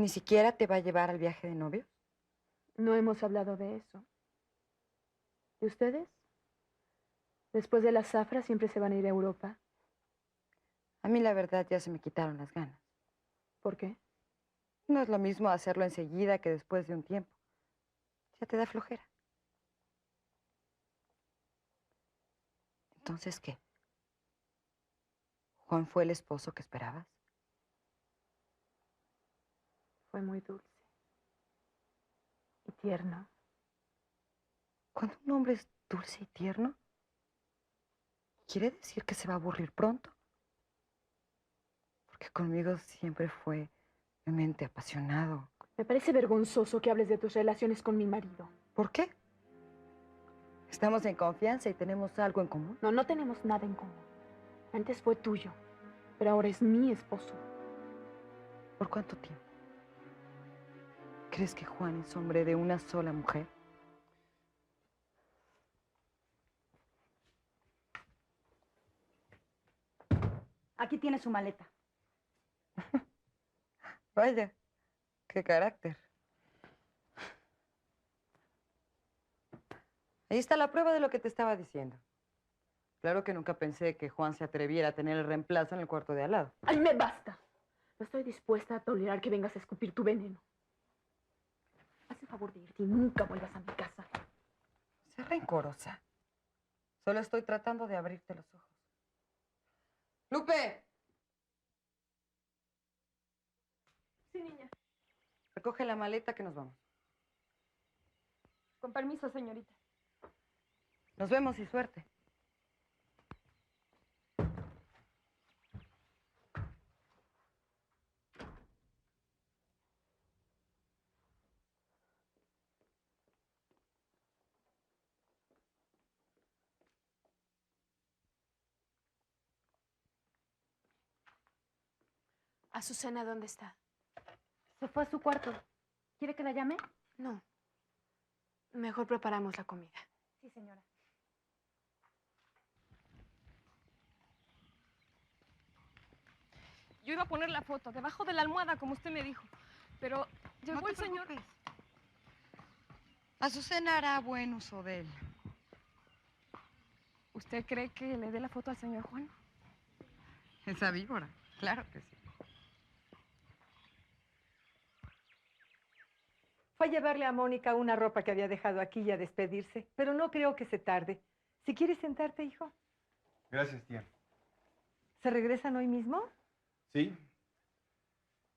¿Ni siquiera te va a llevar al viaje de novios? No hemos hablado de eso. ¿Y ustedes? Después de la zafra siempre se van a ir a Europa. A mí la verdad ya se me quitaron las ganas. ¿Por qué? No es lo mismo hacerlo enseguida que después de un tiempo. Ya te da flojera. ¿Entonces qué? ¿Juan fue el esposo que esperabas? Fue muy dulce y tierno. Cuando un hombre es dulce y tierno, ¿quiere decir que se va a aburrir pronto? Porque conmigo siempre fue realmente apasionado. Me parece vergonzoso que hables de tus relaciones con mi marido. ¿Por qué? Estamos en confianza y tenemos algo en común. No, no tenemos nada en común. Antes fue tuyo, pero ahora es mi esposo. ¿Por cuánto tiempo? ¿Crees que Juan es hombre de una sola mujer? Aquí tiene su maleta. Vaya, qué carácter. Ahí está la prueba de lo que te estaba diciendo. Claro que nunca pensé que Juan se atreviera a tener el reemplazo en el cuarto de al lado. ¡Ay, me basta! No estoy dispuesta a tolerar que vengas a escupir tu veneno. Haz el favor de irte y nunca vuelvas a mi casa. Sé rencorosa. Solo estoy tratando de abrirte los ojos. ¡Lupe! Sí, niña. Recoge la maleta que nos vamos. Con permiso, señorita. Nos vemos y suerte. ¿Azucena dónde está? Se fue a su cuarto. ¿Quiere que la llame? No. Mejor preparamos la comida. Sí, señora. Yo iba a poner la foto debajo de la almohada, como usted me dijo. Pero llegó el señor. Azucena hará buen uso de él. ¿Usted cree que le dé la foto al señor Juan? Esa víbora. Claro que sí. Fue a llevarle a Mónica una ropa que había dejado aquí y a despedirse, pero no creo que se tarde. Si quieres sentarte, hijo. Gracias, tía. ¿Se regresan hoy mismo? Sí.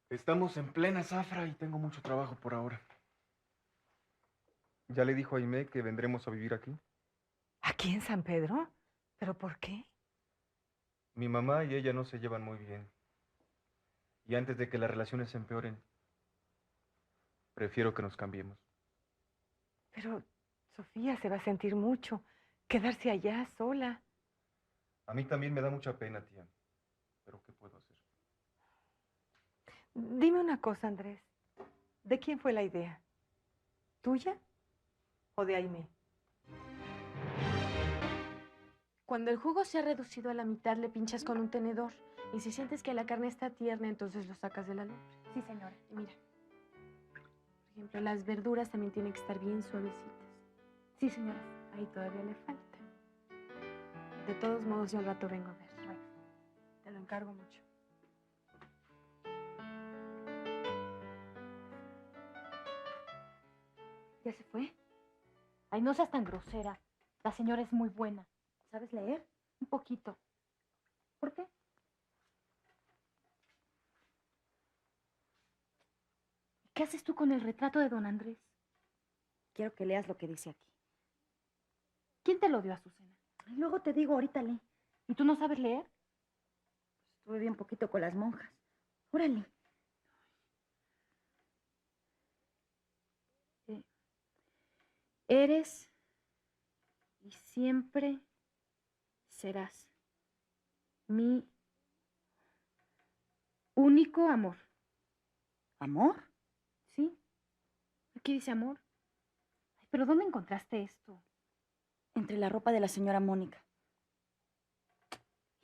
Estamos en plena zafra y tengo mucho trabajo por ahora. ¿Ya le dijo a Aimé que vendremos a vivir aquí? ¿Aquí en San Pedro? ¿Pero por qué? Mi mamá y ella no se llevan muy bien. Y antes de que las relaciones se empeoren, prefiero que nos cambiemos. Pero Sofía se va a sentir mucho. Quedarse allá sola. A mí también me da mucha pena, tía. Pero ¿qué puedo hacer? Dime una cosa, Andrés. ¿De quién fue la idea? ¿Tuya o de Aimé? Cuando el jugo se ha reducido a la mitad, le pinchas con un tenedor. Y si sientes que la carne está tierna, entonces lo sacas de la lumbre. Sí, señora. Y mira, por ejemplo, las verduras también tienen que estar bien suavecitas. Sí, señora. Ahí todavía le falta. De todos modos, yo al rato vengo a ver. Bueno. Te lo encargo mucho. ¿Ya se fue? Ay, no seas tan grosera. La señora es muy buena. ¿Sabes leer? Un poquito. ¿Por qué? ¿Y qué haces tú con el retrato de don Andrés? Quiero que leas lo que dice aquí. ¿Quién te lo dio, Azucena? Ay, luego te digo, ahorita lee. ¿Y tú no sabes leer? Estuve bien poquito con las monjas. Órale. Eres y siempre serás mi único amor. ¿Amor? ¿Sí? Aquí dice amor. Ay, ¿pero dónde encontraste esto? Entre la ropa de la señora Mónica.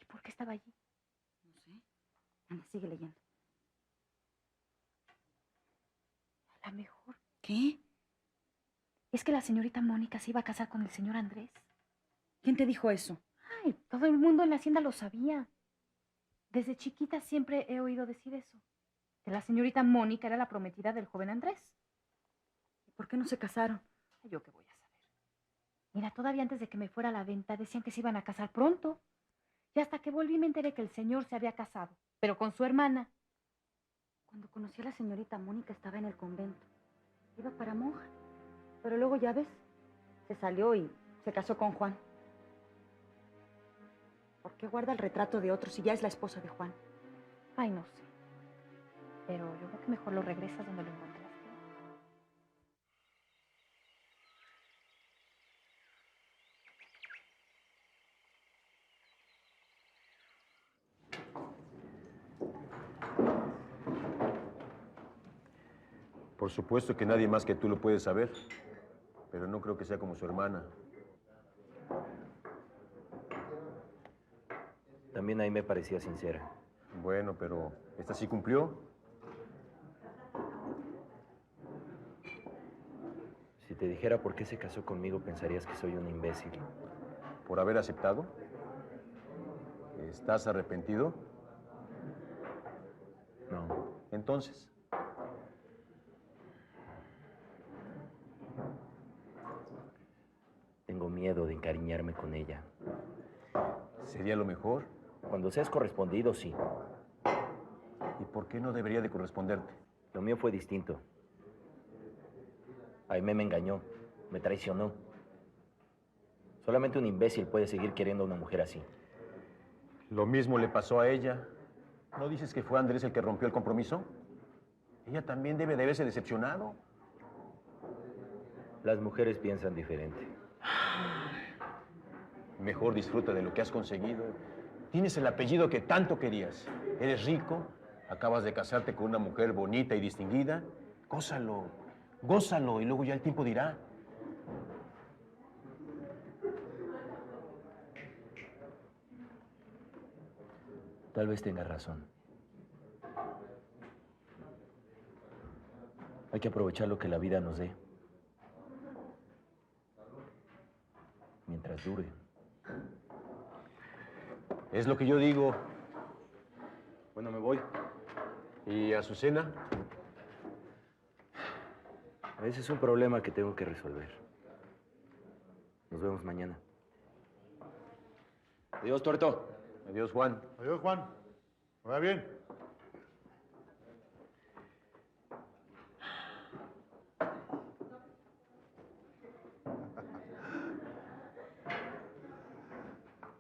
¿Y por qué estaba allí? No sé. Anda, sigue leyendo. ¿Qué? Es que la señorita Mónica se iba a casar con el señor Andrés. ¿Quién te dijo eso? Ay, todo el mundo en la hacienda lo sabía. Desde chiquita siempre he oído decir eso. Que la señorita Mónica era la prometida del joven Andrés. ¿Y por qué no se casaron? Ay, ¿yo qué voy a saber? Mira, todavía antes de que me fuera a la venta decían que se iban a casar pronto. Y hasta que volví me enteré que el señor se había casado, pero con su hermana. Cuando conocí a la señorita Mónica estaba en el convento. Iba para monja. Pero luego, ya ves, se salió y se casó con Juan. ¿Por qué guarda el retrato de otro si ya es la esposa de Juan? Ay, no sé. Pero yo creo que mejor lo regresas donde lo encontraste. Por supuesto que nadie más que tú lo puede saber, pero no creo que sea como su hermana. También ahí me parecía sincera. Bueno, pero ¿esta sí cumplió? Si te dijera por qué se casó conmigo, pensarías que soy un imbécil. ¿Por haber aceptado? ¿Estás arrepentido? No. Entonces, Tengo miedo de encariñarme con ella. ¿sería lo mejor? Cuando seas correspondido, sí. ¿Y por qué no debería de corresponderte? Lo mío fue distinto. Aimé me engañó, me traicionó. Solamente un imbécil puede seguir queriendo a una mujer así. Lo mismo le pasó a ella. ¿No dices que fue Andrés el que rompió el compromiso? Ella también debe de haberse decepcionado. Las mujeres piensan diferente. Mejor disfruta de lo que has conseguido. Tienes el apellido que tanto querías. Eres rico, acabas de casarte con una mujer bonita y distinguida. Gózalo, gózalo y luego ya el tiempo dirá. Tal vez tenga razón. Hay que aprovechar lo que la vida nos dé. Mientras dure. Es lo que yo digo. Bueno, me voy. ¿Y Azucena? Ese es un problema que tengo que resolver. Nos vemos mañana. Adiós, tuerto. Adiós, Juan. Adiós, Juan. ¿Va bien?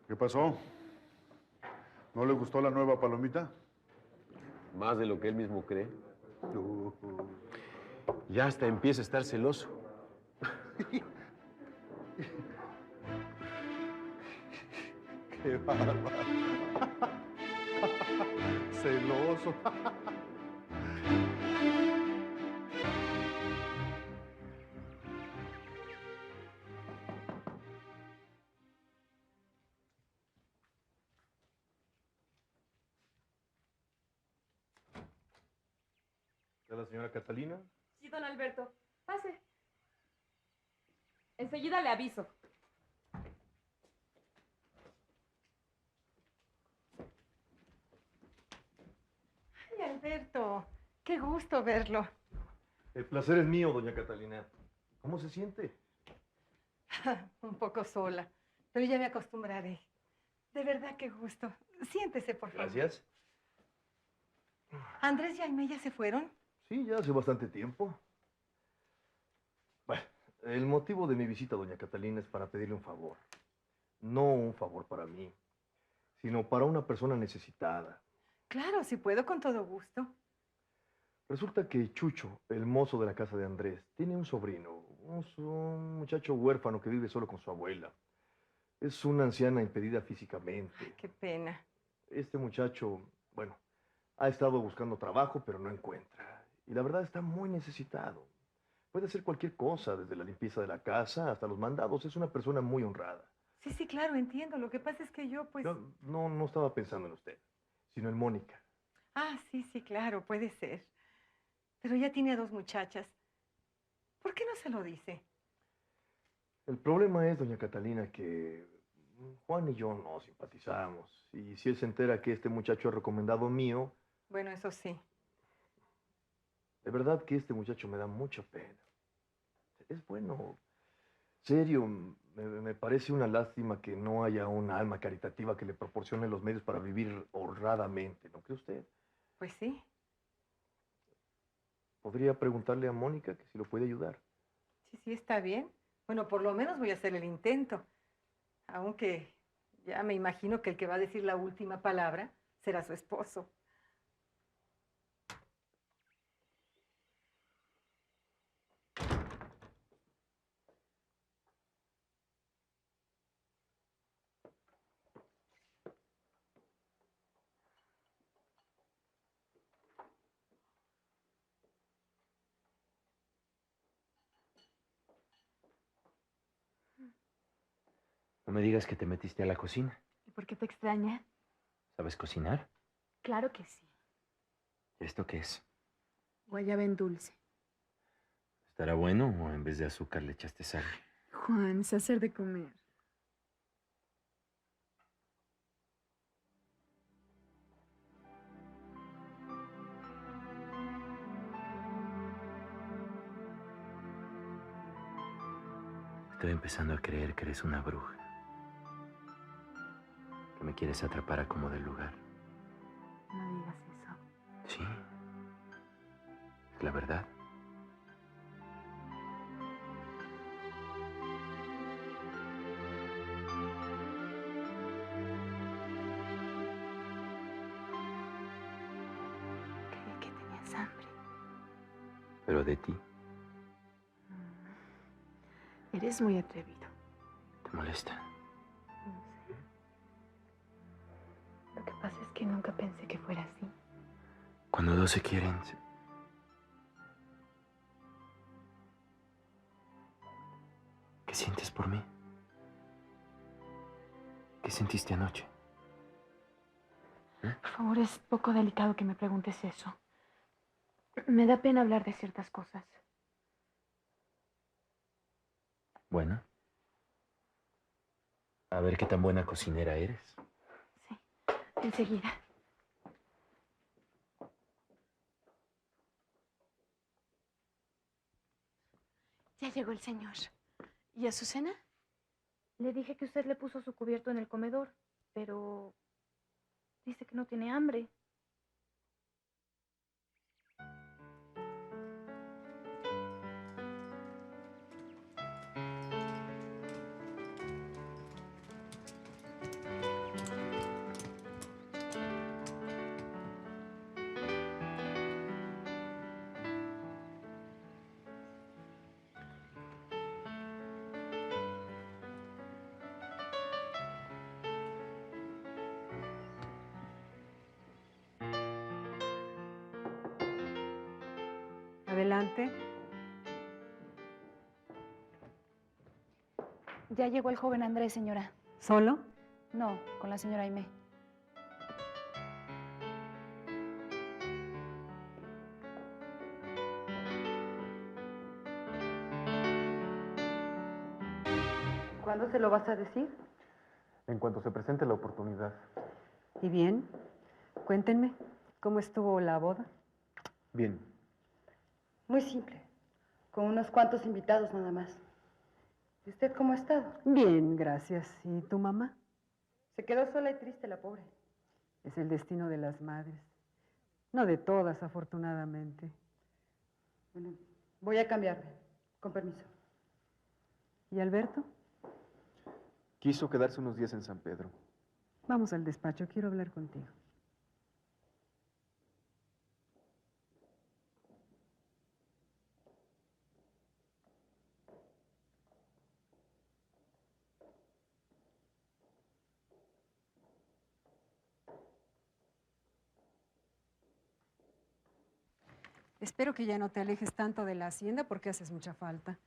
¿Qué pasó? ¿No le gustó la nueva palomita? Más de lo que él mismo cree. Ya hasta empieza a estar celoso. ¡Qué bárbaro! Celoso. ¿Está la señora Catalina? Sí, don Alberto. Pase. Enseguida le aviso. Ay, Alberto, qué gusto verlo. El placer es mío, doña Catalina. ¿Cómo se siente? Un poco sola, pero ya me acostumbraré. De verdad, qué gusto. Siéntese, por favor. Gracias. ¿Andrés y Aimé ya se fueron? Sí, ya hace bastante tiempo. Bueno, el motivo de mi visita, doña Catalina, es para pedirle un favor. No un favor para mí, sino para una persona necesitada. Claro, si puedo, con todo gusto. Resulta que Chucho, el mozo de la casa de Andrés, tiene un sobrino, un muchacho huérfano que vive solo con su abuela. Es una anciana impedida físicamente. Qué pena. Este muchacho, bueno, ha estado buscando trabajo, pero no encuentra. Y la verdad está muy necesitado. Puede hacer cualquier cosa, desde la limpieza de la casa hasta los mandados. Es una persona muy honrada. Sí, sí, claro, entiendo. Lo que pasa es que yo, pues... Yo no estaba pensando en usted, sino en Mónica. Ah, sí, sí, claro, puede ser. Pero ya tiene a 2 muchachas. ¿Por qué no se lo dice? El problema es, doña Catalina, que Juan y yo no simpatizamos. Y si él se entera que este muchacho es recomendado mío, Bueno, eso sí. de verdad que este muchacho me da mucha pena. Es bueno, serio, me parece una lástima que no haya un alma caritativa que le proporcione los medios para vivir honradamente, ¿no cree usted? Pues sí. Podría preguntarle a Mónica que si lo puede ayudar. Sí, está bien. Bueno, por lo menos voy a hacer el intento. Aunque ya me imagino que el que va a decir la última palabra será su esposo. No me digas que te metiste a la cocina. ¿Y por qué te extraña? ¿Sabes cocinar? Claro que sí. ¿Esto qué es? Guayaba en dulce. ¿Estará bueno o en vez de azúcar le echaste sal? Juan, es hacer de comer. Estoy empezando a creer que eres una bruja. Que me quieres atrapar a como del lugar. No digas eso. Sí. Es la verdad. Creí que tenías hambre. Pero de ti. Eres muy atrevido. ¿Te molesta? No sé. Lo que pasa es que nunca pensé que fuera así. Cuando dos se quieren... ¿Qué sientes por mí? ¿Qué sentiste anoche? Por favor, es poco delicado que me preguntes eso. Me da pena hablar de ciertas cosas. Bueno. A ver qué tan buena cocinera eres. Sí, enseguida. Ya llegó el señor. ¿Y Azucena? Le dije que usted le puso su cubierto en el comedor, pero dice que no tiene hambre. Adelante. Ya llegó el joven Andrés, señora. ¿Solo? No, con la señora Aimé. ¿Cuándo se lo vas a decir? En cuanto se presente la oportunidad. ¿Y bien? Cuéntenme, ¿cómo estuvo la boda? Bien. Muy simple, con unos cuantos invitados nada más. ¿Y usted cómo ha estado? Bien, gracias. ¿Y tu mamá? Se quedó sola y triste la pobre. Es el destino de las madres. No de todas, afortunadamente. Bueno, voy a cambiarme. Con permiso. ¿Y Alberto? Quiso quedarse unos días en San Pedro. Vamos al despacho, quiero hablar contigo. Espero que ya no te alejes tanto de la hacienda porque haces mucha falta.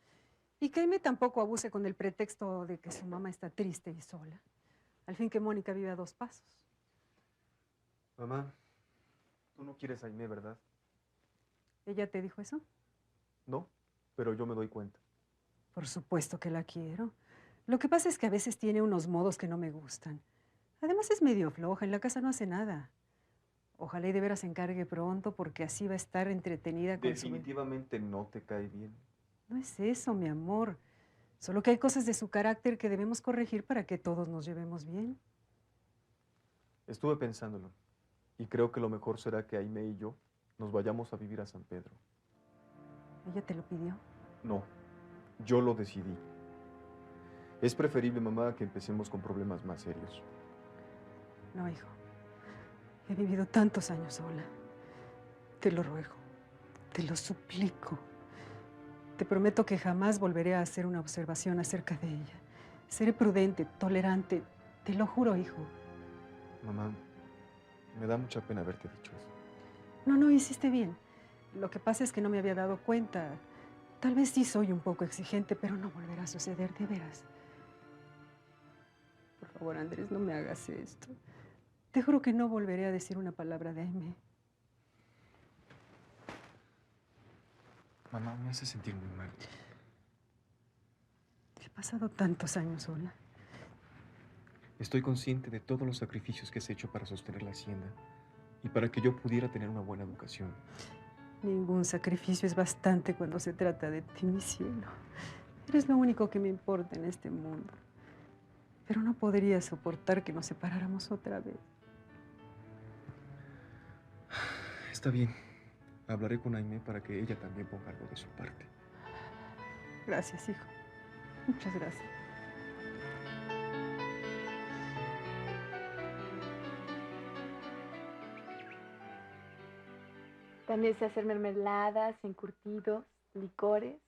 Y que Aimé tampoco abuse con el pretexto de que su mamá está triste y sola. Al fin que Mónica vive a 2 pasos. Mamá, tú no quieres a Aimé, ¿verdad? ¿Ella te dijo eso? No, pero yo me doy cuenta. Por supuesto que la quiero. Lo que pasa es que a veces tiene unos modos que no me gustan. Además es medio floja, en la casa no hace nada. Ojalá y de veras se encargue pronto, porque así va a estar entretenida con su... Definitivamente no te cae bien. No es eso, mi amor. Solo que hay cosas de su carácter que debemos corregir para que todos nos llevemos bien. Estuve pensándolo y creo que lo mejor será que Aimee y yo nos vayamos a vivir a San Pedro. ¿Ella te lo pidió? No, yo lo decidí. Es preferible, mamá, que empecemos con problemas más serios. No, hijo. He vivido tantos años sola. Te lo ruego, te lo suplico. Te prometo que jamás volveré a hacer una observación acerca de ella. Seré prudente, tolerante. Te lo juro, hijo. Mamá, me da mucha pena haberte dicho eso. No, hiciste bien. Lo que pasa es que no me había dado cuenta. Tal vez sí soy un poco exigente, pero no volverá a suceder, de veras. Por favor, Andrés, no me hagas esto. Te juro que no volveré a decir una palabra de Aimee. Mamá, me hace sentir muy mal. He pasado tantos años sola. Estoy consciente de todos los sacrificios que has hecho para sostener la hacienda y para que yo pudiera tener una buena educación. Ningún sacrificio es bastante cuando se trata de ti, mi cielo. Eres lo único que me importa en este mundo. Pero no podría soportar que nos separáramos otra vez. Está bien. Hablaré con Aimee para que ella también ponga algo de su parte. Gracias, hijo. Muchas gracias. También sé hacer mermeladas, encurtidos, licores,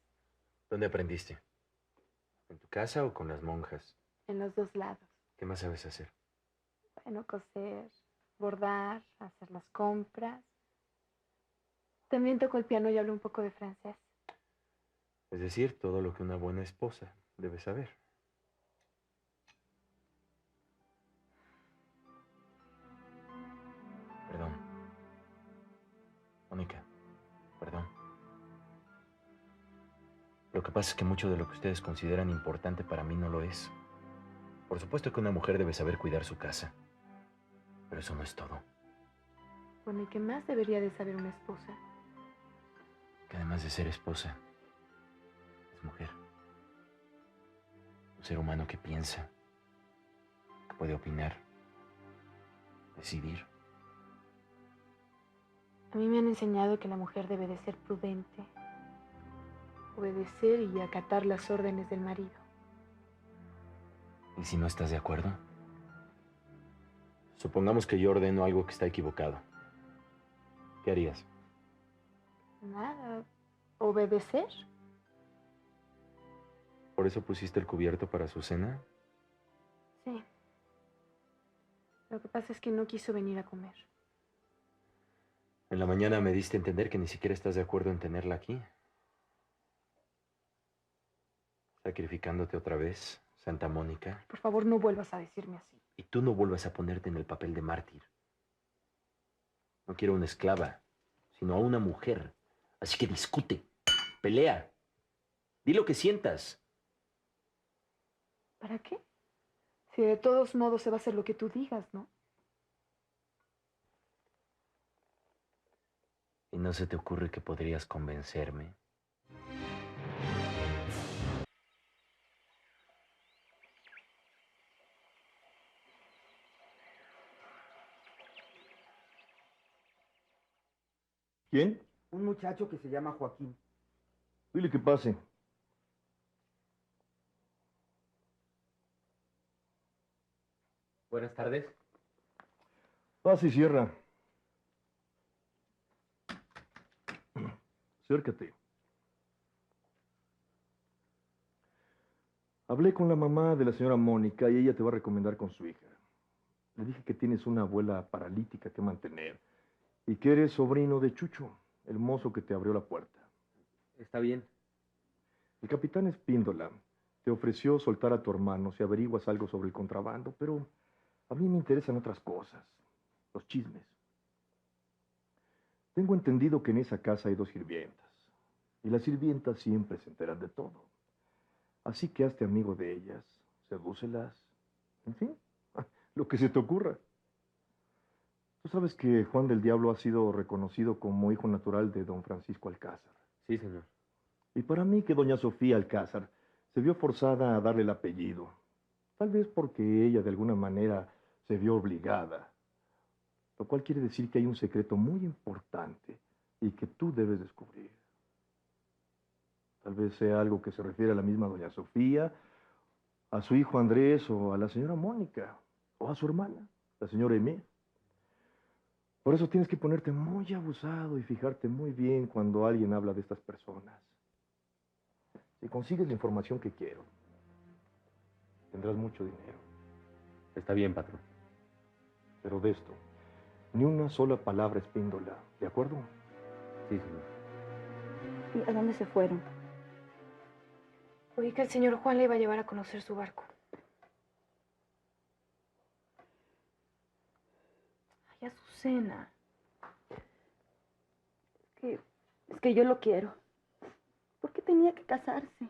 ¿Dónde aprendiste? ¿En tu casa o con las monjas? en los dos lados. ¿Qué más sabes hacer? Bueno, coser, bordar, hacer las compras. También toco el piano y hablo un poco de francés. Es decir, todo lo que una buena esposa debe saber. Perdón. Mónica, perdón. Lo que pasa es que mucho de lo que ustedes consideran importante para mí no lo es. Por supuesto que una mujer debe saber cuidar su casa. Pero eso no es todo. Bueno, ¿y qué más debería de saber una esposa? Que además de ser esposa, es mujer. Un ser humano que piensa, que puede opinar, decidir. A mí me han enseñado que la mujer debe de ser prudente, obedecer y acatar las órdenes del marido. ¿Y si no estás de acuerdo? Supongamos que yo ordeno algo que está equivocado. ¿Qué harías? Nada, obedecer. ¿Por eso pusiste el cubierto para su cena? Sí. Lo que pasa es que no quiso venir a comer. En la mañana me diste a entender que ni siquiera estás de acuerdo en tenerla aquí. Sacrificándote otra vez, Santa Mónica. Por favor, no vuelvas a decirme así. Y tú no vuelvas a ponerte en el papel de mártir. No quiero una esclava, sino a una mujer. Así que discute, pelea. Di lo que sientas. ¿Para qué? Si de todos modos se va a hacer lo que tú digas, ¿no? ¿Y no se te ocurre que podrías convencerme? ¿Quién? Un muchacho que se llama Joaquín. Dile que pase. Buenas tardes. Pase y cierra. Acércate. Hablé con la mamá de la señora Mónica y ella te va a recomendar con su hija. Le dije que tienes una abuela paralítica que mantener y que eres sobrino de Chucho, el mozo que te abrió la puerta. Está bien. El capitán Espíndola te ofreció soltar a tu hermano si averiguas algo sobre el contrabando, pero a mí me interesan otras cosas, los chismes. Tengo entendido que en esa casa hay 2 sirvientas. Y las sirvientas siempre se enteran de todo. Así que hazte amigo de ellas, sedúcelas, en fin, lo que se te ocurra. Tú sabes que Juan del Diablo ha sido reconocido como hijo natural de don Francisco Alcázar. Sí, señor. Y para mí que doña Sofía Alcázar se vio forzada a darle el apellido. Tal vez porque ella de alguna manera se vio obligada. Lo cual quiere decir que hay un secreto muy importante y que tú debes descubrir. Tal vez sea algo que se refiere a la misma doña Sofía, a su hijo Andrés o a la señora Mónica, o a su hermana, la señora Emé. Por eso tienes que ponerte muy abusado y fijarte muy bien cuando alguien habla de estas personas. Si consigues la información que quiero, tendrás mucho dinero. Está bien, patrón. Pero de esto, ni una sola palabra espíndola, ¿de acuerdo? Sí, señor. ¿Y a dónde se fueron? Oí que el señor Juan le iba a llevar a conocer su barco. Ay, Azucena. Es que yo lo quiero. ¿Por qué tenía que casarse?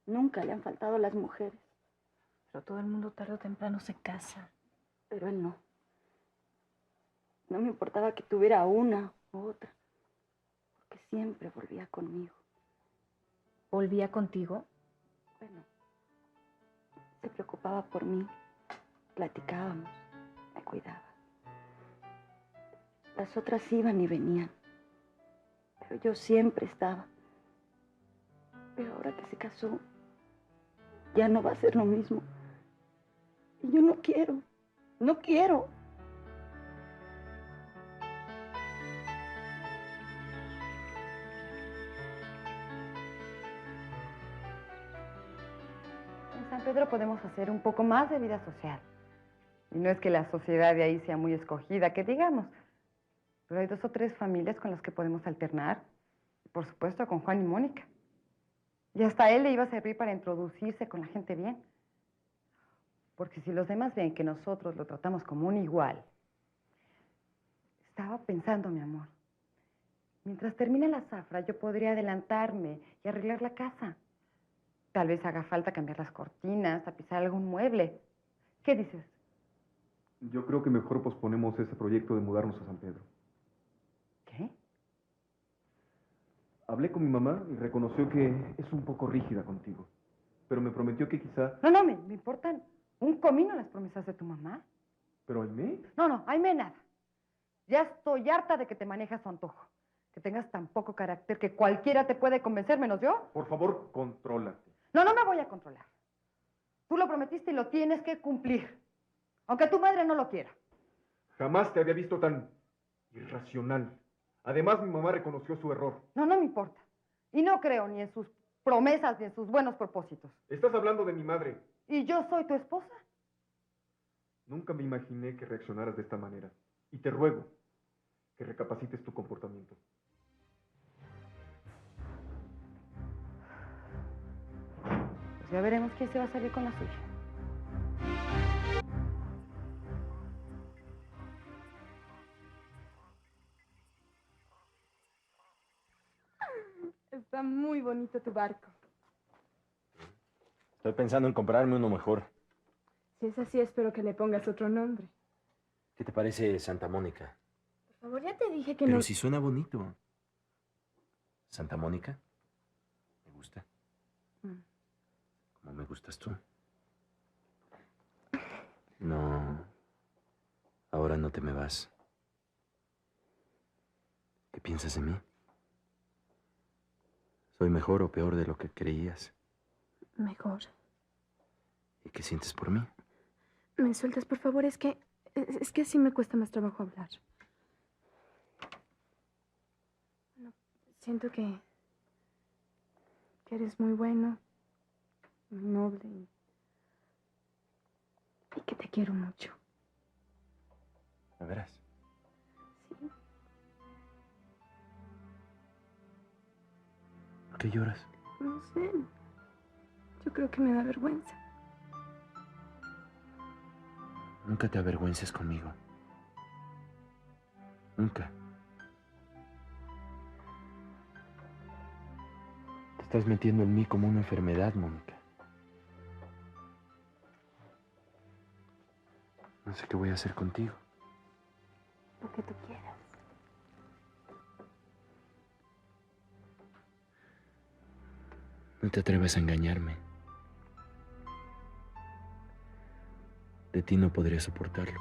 Nunca le han faltado las mujeres. Pero todo el mundo tarde o temprano se casa. Pero él no. No me importaba que tuviera una u otra. Porque siempre volvía conmigo. ¿Volvía contigo? Bueno, se preocupaba por mí. Platicábamos. Me cuidaba. Las otras iban y venían. Pero yo siempre estaba. Pero ahora que se casó, ya no va a ser lo mismo. Y yo no quiero. No quiero. En San Pedro podemos hacer un poco más de vida social. Y no es que la sociedad de ahí sea muy escogida, que digamos. Pero hay 2 o 3 familias con las que podemos alternar. Y por supuesto con Juan y Mónica. Y hasta él le iba a servir para introducirse con la gente bien. Porque si los demás ven que nosotros lo tratamos como un igual. Estaba pensando, mi amor. Mientras termine la zafra, yo podría adelantarme y arreglar la casa. Tal vez haga falta cambiar las cortinas, tapizar algún mueble. ¿Qué dices? Yo creo que mejor posponemos ese proyecto de mudarnos a San Pedro. ¿Qué? Hablé con mi mamá y reconoció que es un poco rígida contigo, pero me prometió que quizá... No, me importan un comino las promesas de tu mamá. ¿Pero Aimé? No, Aimé nada. Ya estoy harta de que te manejas a tu antojo. Que tengas tan poco carácter que cualquiera te puede convencer, menos yo. Por favor, contrólate. No me voy a controlar. Tú lo prometiste y lo tienes que cumplir. Aunque tu madre no lo quiera. Jamás te había visto tan irracional. Además, mi mamá reconoció su error. No me importa. Y no creo ni en sus promesas ni en sus buenos propósitos. Estás hablando de mi madre. ¿Y yo soy tu esposa? Nunca me imaginé que reaccionaras de esta manera. Y te ruego que recapacites tu comportamiento. Pues ya veremos quién se va a salir con la suya. Está muy bonito tu barco. Estoy pensando en comprarme uno mejor. Si es así, espero que le pongas otro nombre. ¿Qué te parece Santa Mónica? Por favor, ya te dije que Pero no... si suena bonito. ¿Santa Mónica? ¿Me gusta? Como me gustas tú. No. Ahora no te me vas. ¿Qué piensas de mí? ¿Soy mejor o peor de lo que creías? Mejor. ¿Y qué sientes por mí? ¿Me sueltas, por favor? Es que así me cuesta más trabajo hablar. Bueno, siento que eres muy bueno, muy noble y que te quiero mucho. ¿Me verás? Sí. ¿Por qué lloras? No sé. Yo creo que me da vergüenza. Nunca te avergüences conmigo. Nunca. estás metiendo en mí como una enfermedad, Mónica. No sé qué voy a hacer contigo. Lo que tú quieras. No te atreves a engañarme. De ti no podría soportarlo.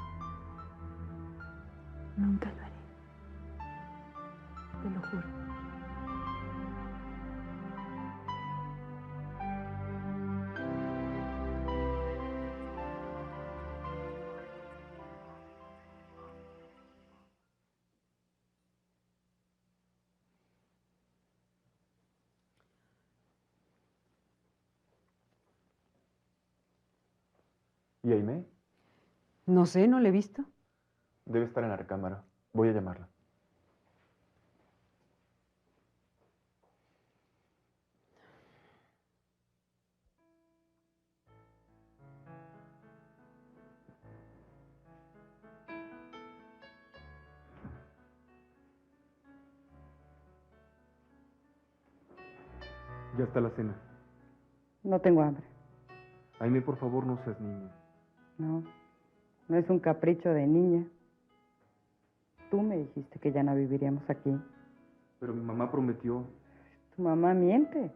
Nunca lo haré. Te lo juro. ¿Y Aimee? No sé, no le he visto. Debe estar en la recámara. Voy a llamarla. Ya está la cena. No tengo hambre. Aimee, por favor, no seas niña. No, no es un capricho de niña. Tú me dijiste que ya no viviríamos aquí. Pero mi mamá prometió. Tu mamá miente.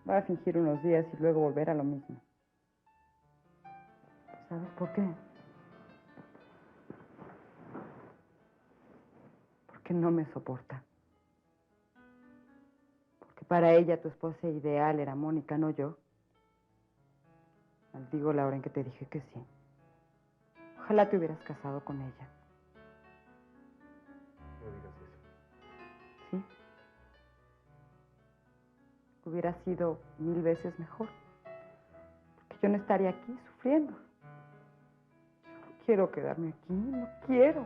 Va a fingir unos días y luego volver a lo mismo. ¿Sabes por qué? Porque no me soporta. Porque para ella tu esposa ideal era Mónica, no yo. Maldigo la hora en que te dije que sí. Ojalá te hubieras casado con ella. No digas eso. ¿Sí? Hubiera sido 1000 veces mejor. Porque yo no estaría aquí sufriendo. Yo no quiero quedarme aquí, no quiero.